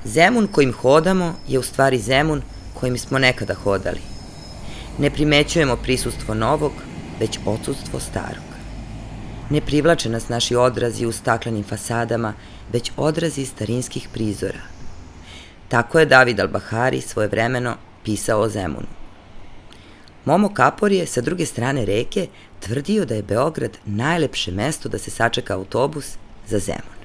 Zemun kojim hodamo je u stvari Zemun kojim smo nekada hodali. Ne primećujemo prisustvo novog, već odsustvo starog. Ne privlače nas naši odrazi u staklenim fasadama, već odrazi starinskih prizora. Tako je David al-Bahari svojevremeno pisao o Zemunu. Momo Kapor je sa druge strane reke tvrdio da je Beograd najlepše mesto da se sačeka autobus za Zemun.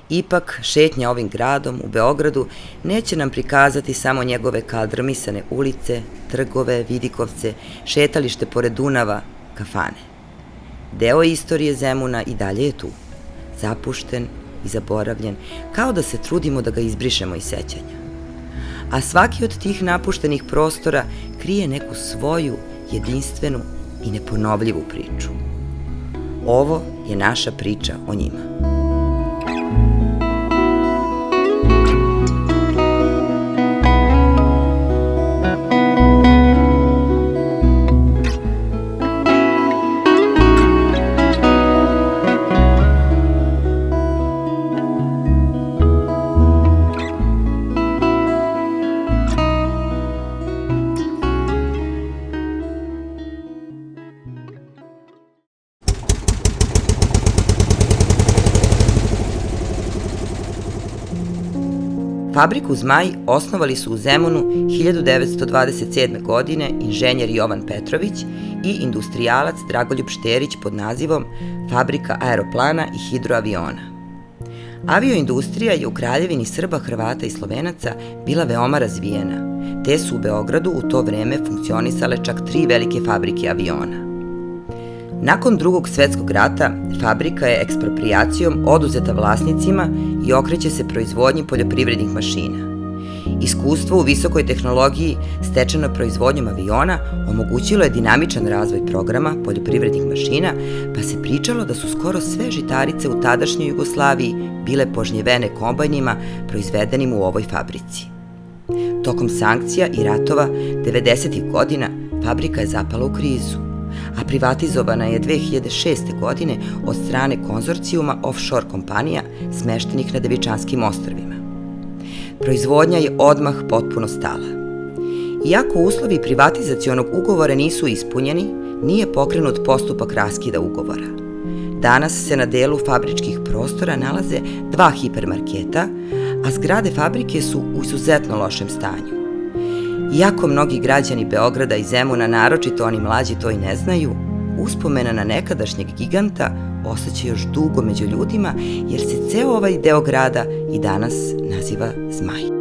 Ipak, šetnja ovim gradom u Beogradu neće nam prikazati samo njegove kaldrmisane ulice, trgove, vidikovce, šetalište pored Dunava, kafane. Deo istorije Zemuna i dalje je tu, zapušten i zaboravljen, kao da se trudimo da ga izbrišemo iz sećanja. A svaki od tih napuštenih prostora krije neku svoju, jedinstvenu i neponovljivu priču. Ovo je naša priča o njima. Fabriku Zmaj osnovali su u Zemunu 1927. godine inženjer Jovan Petrović i industrijalac Dragoljub Šterić pod nazivom Fabrika aeroplana i hidroaviona. Avioindustrija je u Kraljevini Srba, Hrvata i Slovenaca bila veoma razvijena, te su u Beogradu u to vreme funkcionisale čak 3 velike fabrike aviona. Nakon Drugog svetskog rata, fabrika je eksproprijacijom oduzeta vlasnicima i okreće se proizvodnji poljoprivrednih mašina. Iskustvo u visokoj tehnologiji stečeno proizvodnjom aviona omogućilo je dinamičan razvoj programa poljoprivrednih mašina, pa se pričalo da su skoro sve žitarice u tadašnjoj Jugoslaviji bile požnjevene kombajnima proizvedenim u ovoj fabrici. Tokom sankcija i ratova 90. godina fabrika je zapala u krizu, a privatizovana je 2006. godine od strane konzorcijuma offshore kompanija smeštenih na Devičanskim ostrvima. Proizvodnja je odmah potpuno stala. Iako uslovi privatizacionog ugovora nisu ispunjeni, nije pokrenut postupak raskida ugovora. Danas se na delu fabričkih prostora nalaze 2 hipermarketa, a zgrade fabrike su u izuzetno lošem stanju. Iako mnogi građani Beograda i Zemuna, naročito oni mlađi, to i ne znaju, uspomena na nekadašnjeg giganta ostaće još dugo među ljudima, jer se ceo ovaj deo grada i danas naziva Zmaj.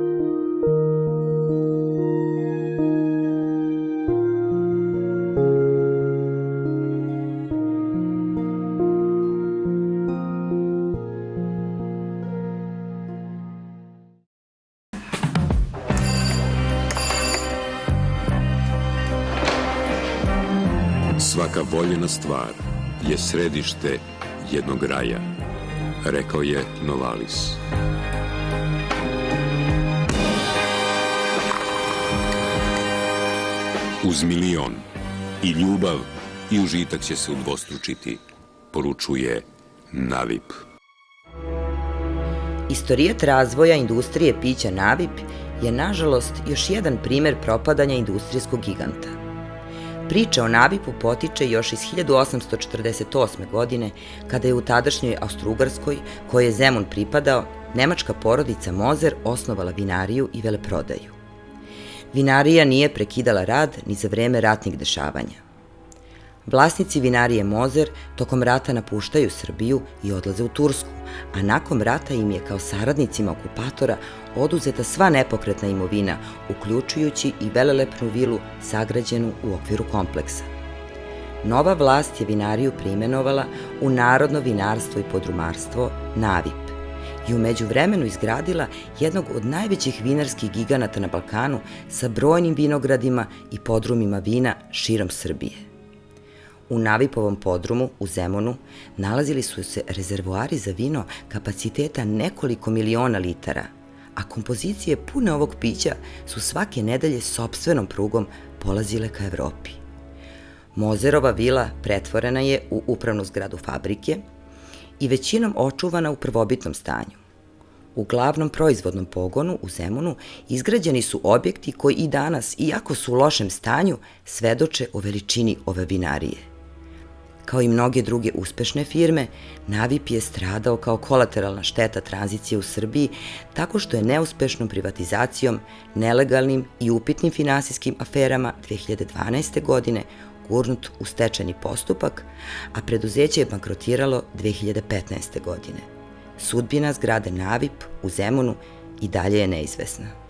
Svaka voljena stvar je središte jednog raja, rekao je Novalis. Uz milion i ljubav i užitak će se udvostručiti, poručuje Navip. Istorijat razvoja industrije pića Navip je, nažalost, još jedan primer propadanja industrijskog giganta. Priča o Navipu potiče još iz 1848. godine, kada je u tadašnjoj Austrougarskoj, kojoj je Zemun pripadao, nemačka porodica Mozer osnovala vinariju i veleprodaju. Vinarija nije prekidala rad ni za vreme ratnih dešavanja. Vlasnici vinarije Mozer tokom rata napuštaju Srbiju i odlaze u Tursku, a nakon rata im je kao saradnicima okupatora oduzeta sva nepokretna imovina, uključujući i velelepnu vilu sagrađenu u okviru kompleksa. Nova vlast je vinariju preimenovala u Narodno vinarstvo i podrumarstvo Navip i u međuvremenu izgradila jednog od najvećih vinarskih giganata na Balkanu sa brojnim vinogradima i podrumima vina širom Srbije. U Navipovom podrumu, u Zemunu, nalazili su se rezervoari za vino kapaciteta nekoliko miliona litara, a kompozicije pune ovog pića su svake nedelje sopstvenom prugom polazile ka Evropi. Mozerova vila pretvorena je u upravnu zgradu fabrike i većinom očuvana u prvobitnom stanju. U glavnom proizvodnom pogonu u Zemunu izgrađeni su objekti koji i danas, iako su u lošem stanju, svedoče o veličini ove vinarije. Kao i mnoge druge uspešne firme, Navip je stradao kao kolateralna šteta tranzicije u Srbiji tako što je neuspešnom privatizacijom, nelegalnim i upitnim finansijskim aferama 2012. godine gurnut u stečajni postupak, a preduzeće je bankrotiralo 2015. godine. Sudbina zgrade Navip u Zemunu i dalje je neizvesna.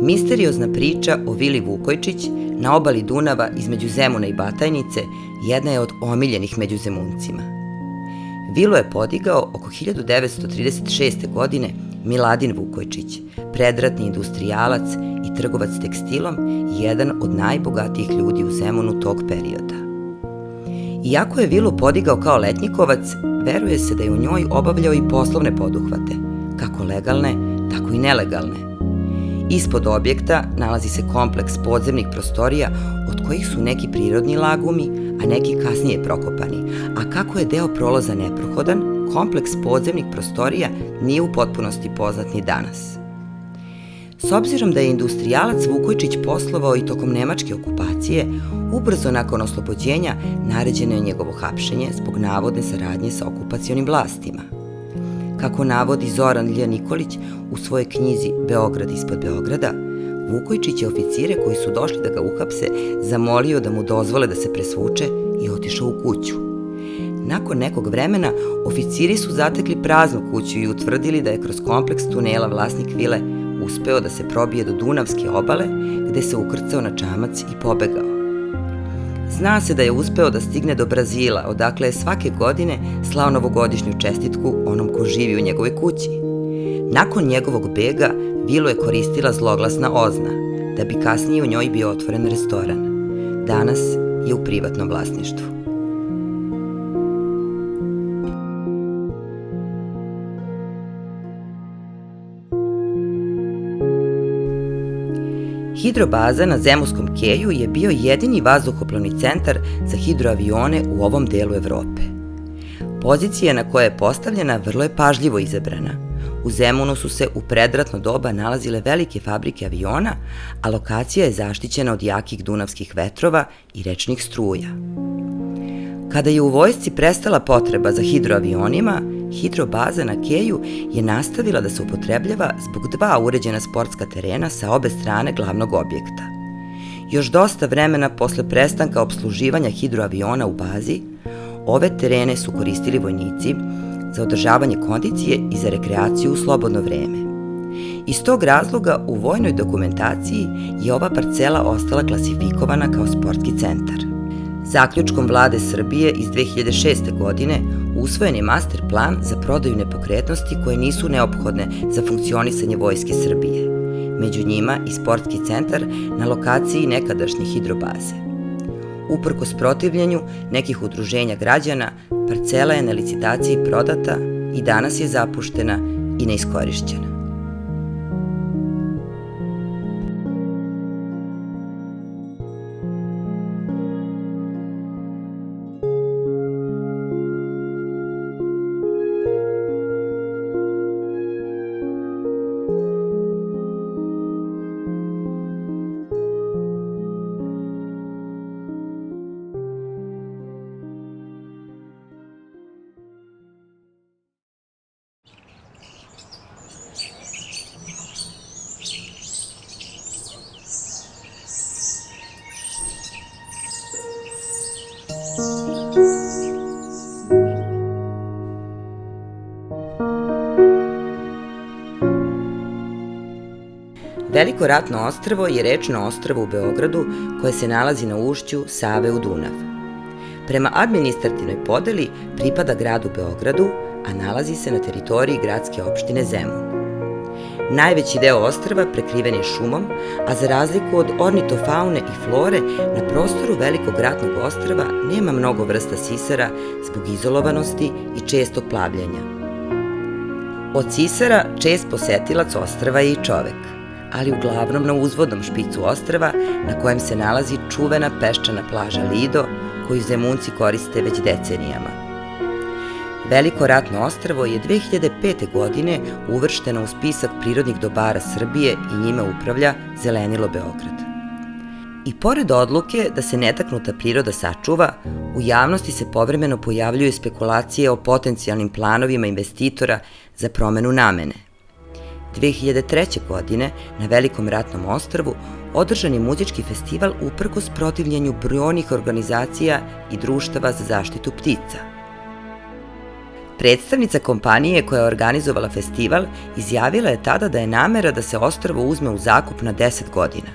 Misteriozna priča o Vili Vukojčić na obali Dunava između Zemuna i Batajnice jedna je od omiljenih među Zemuncima. Vilu je podigao oko 1936. godine Miladin Vukojčić, predratni industrijalac i trgovac tekstilom i jedan od najbogatijih ljudi u Zemunu tog perioda. Iako je vilu podigao kao letnjikovac, veruje se da je u njoj obavljao i poslovne poduhvate, kako legalne, tako i nelegalne. Ispod objekta nalazi se kompleks podzemnih prostorija od kojih su neki prirodni lagumi, a neki kasnije prokopani, a kako je deo prolaza neprohodan, kompleks podzemnih prostorija nije u potpunosti poznat ni danas. S obzirom da je industrijalac Vukojčić poslovao i tokom nemačke okupacije, ubrzo nakon oslobođenja naređeno je njegovo hapšenje zbog navodne saradnje sa okupacionim vlastima. Kako navodi Zoran Lj. Nikolić u svojoj knjizi Beograd ispod Beograda, Vukojčić je oficire koji su došli da ga uhapse zamolio da mu dozvole da se presvuče i otišao u kuću. Nakon nekog vremena, oficiri su zatekli praznu kuću i utvrdili da je kroz kompleks tunela vlasnik vile uspeo da se probije do Dunavske obale, gde se ukrcao na čamac i pobegao. Zna se da je uspeo da stigne do Brazila, odakle je svake godine slao novogodišnju čestitku onom ko živi u njegovoj kući. Nakon njegovog bega, vilu je koristila zloglasna Ozna, da bi kasnije u njoj bio otvoren restoran. Danas je u privatnom vlasništvu. Hidrobaza na Zemunskom keju je bio jedini vazduhoplovni centar za hidroavione u ovom delu Evrope. Pozicija na koja je postavljena vrlo je pažljivo izabrana. U Zemunu su se u predratno doba nalazile velike fabrike aviona, a lokacija je zaštićena od jakih dunavskih vetrova i rečnih struja. Kada je u vojsci prestala potreba za hidroavionima, hidrobaza na keju je nastavila da se upotrebljava zbog dva uređena sportska terena sa obe strane glavnog objekta. Još dosta vremena posle prestanka opsluživanja hidroaviona u bazi, ove terene su koristili vojnici za održavanje kondicije i za rekreaciju u slobodno vreme. Iz tog razloga u vojnoj dokumentaciji je ova parcela ostala klasifikovana kao sportski centar. Zaključkom Vlade Srbije iz 2006. godine usvojen je master plan za prodaju nepokretnosti koje nisu neophodne za funkcionisanje Vojske Srbije, među njima i sportski centar na lokaciji nekadašnje hidrobaze. Uprkos protivljenju nekih udruženja građana, parcela je na licitaciji prodata i danas je zapuštena i neiskorišćena. Veliko ratno ostrvo je rečno ostrvo u Beogradu koje se nalazi na ušću Save u Dunav. Prema administrativnoj podeli pripada gradu Beogradu, a nalazi se na teritoriji gradske opštine Zemun. Najveći deo ostrva prekriven je šumom, a za razliku od ornitofaune i flore, na prostoru Velikog ratnog ostrva nema mnogo vrsta sisara zbog izolovanosti i čestog plavljenja. Od sisara čest posetilac ostrva je i čovek, ali uglavnom na uzvodnom špicu ostrva na kojem se nalazi čuvena peščana plaža Lido, koju Zemunci koriste već decenijama. Veliko ratno ostrvo je 2005. godine uvršteno u spisak prirodnih dobara Srbije i njime upravlja Zelenilo Beograd. I pored odluke da se netaknuta priroda sačuva, u javnosti se povremeno pojavljuju spekulacije o potencijalnim planovima investitora za promenu namene. 2003. godine na Velikom ratnom ostrvu održan je muzički festival uprkos protivljenju brojnih organizacija i društava za zaštitu ptica. Predstavnica kompanije koja je organizovala festival izjavila je tada da je namera da se ostrvo uzme u zakup na 10 godina.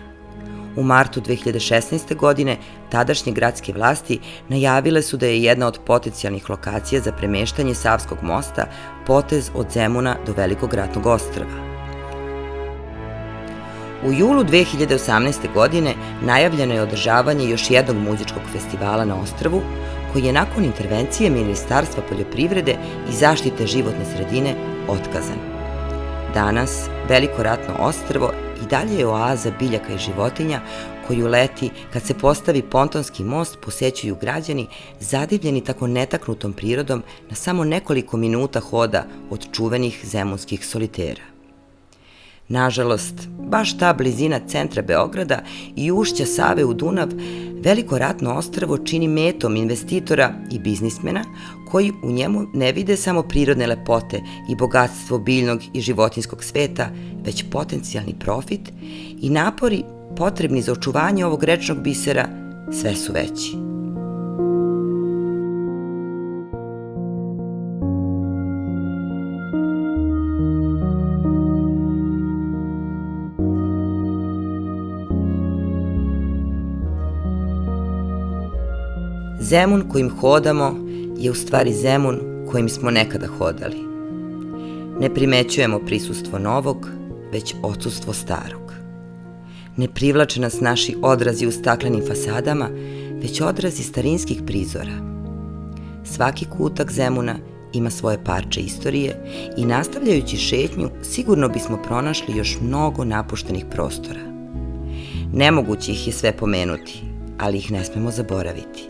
U martu 2016. godine tadašnje gradske vlasti najavile su da je jedna od potencijalnih lokacija za premeštanje Savskog mosta potez od Zemuna do Velikog ratnog ostrva. U julu 2018. godine najavljeno je održavanje još jednog muzičkog festivala na ostrvu, koji je nakon intervencije Ministarstva poljoprivrede i zaštite životne sredine otkazan. Danas Veliko ratno ostrvo i dalje je oaza biljaka i životinja koju leti kad se postavi pontonski most posećuju građani zadivljeni tako netaknutom prirodom na samo nekoliko minuta hoda od čuvenih zemunskih solitera. Nažalost, baš ta blizina centra Beograda i ušća Save u Dunav Veliko ratno ostrvo čini metom investitora i biznismena koji u njemu ne vide samo prirodne lepote i bogatstvo biljnog i životinjskog sveta, već potencijalni profit i napori potrebni za očuvanje ovog rečnog bisera sve su veći. Zemun kojim hodamo je u stvari Zemun kojim smo nekada hodali. Ne primećujemo prisustvo novog, već odsustvo starog. Ne privlače nas naši odrazi u staklenim fasadama, već odrazi starinskih prizora. Svaki kutak Zemuna ima svoje parče istorije i nastavljajući šetnju sigurno bismo pronašli još mnogo napuštenih prostora. Nemoguće ih je sve pomenuti, ali ih ne smemo zaboraviti.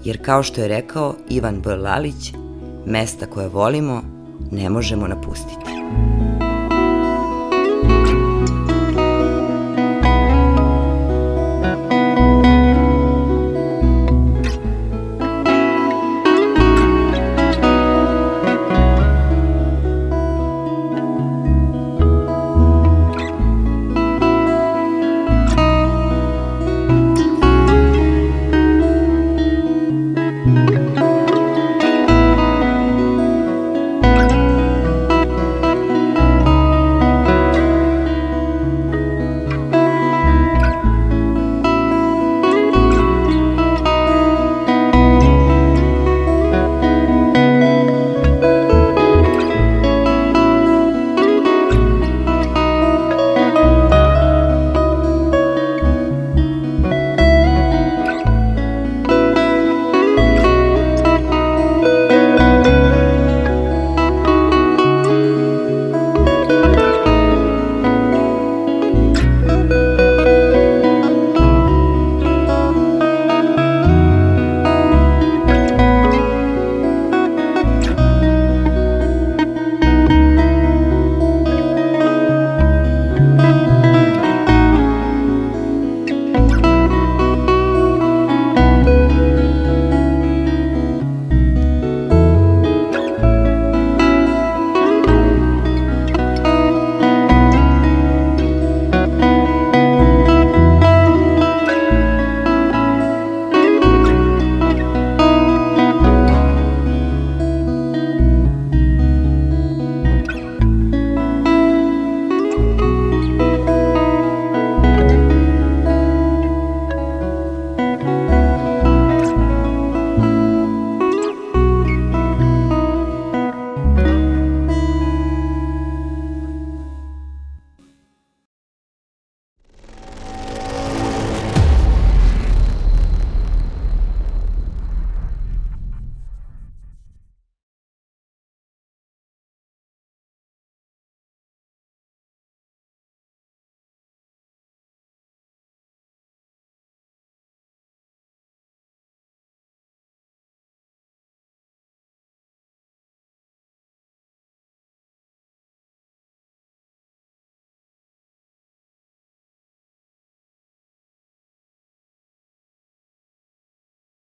Jer kao što je rekao Ivan B. Lalić, mesta koje volimo ne možemo napustiti.